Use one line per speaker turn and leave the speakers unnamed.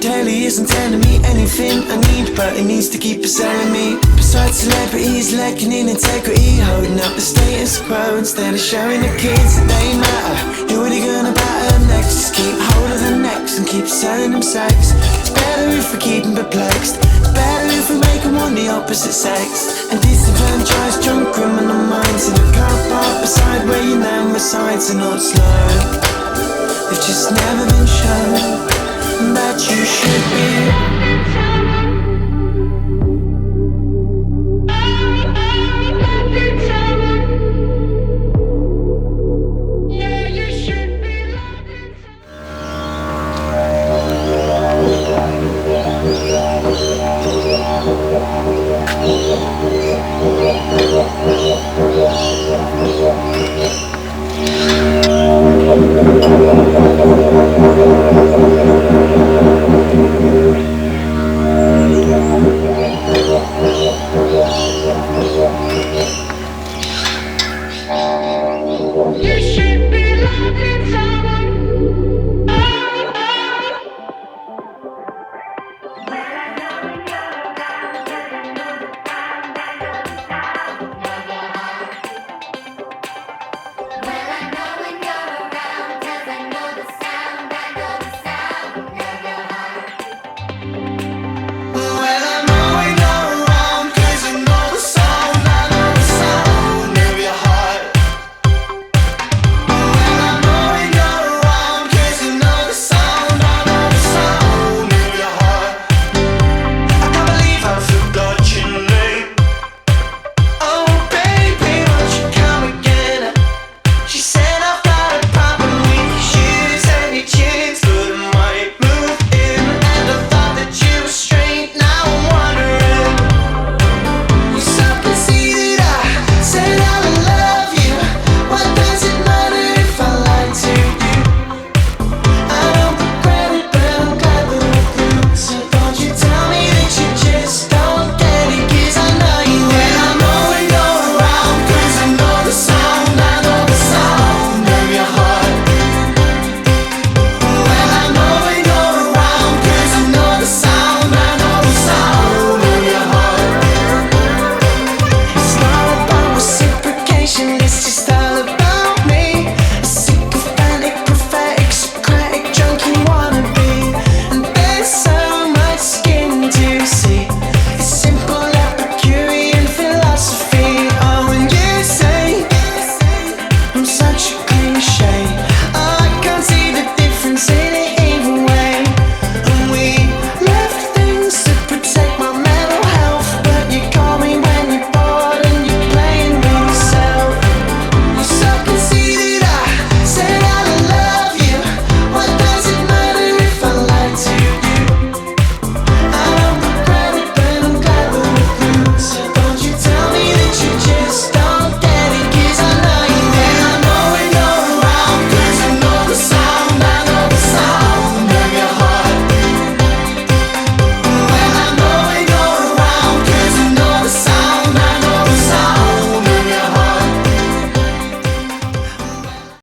Clearly isn't telling me anything I need, but it needs to keep selling me. Besides celebrities lacking in integrity, holding up the status quo instead of showing the kids that they matter. Who are they gonna batter next? Just keep hold of the necks and keep selling them sex. It's better if we keep them perplexed. It's better if we make them want the opposite sex. And disenfranchised drunk criminal minds in a car park beside where your name resides are not slow. They've just never been shown that you should be. It's just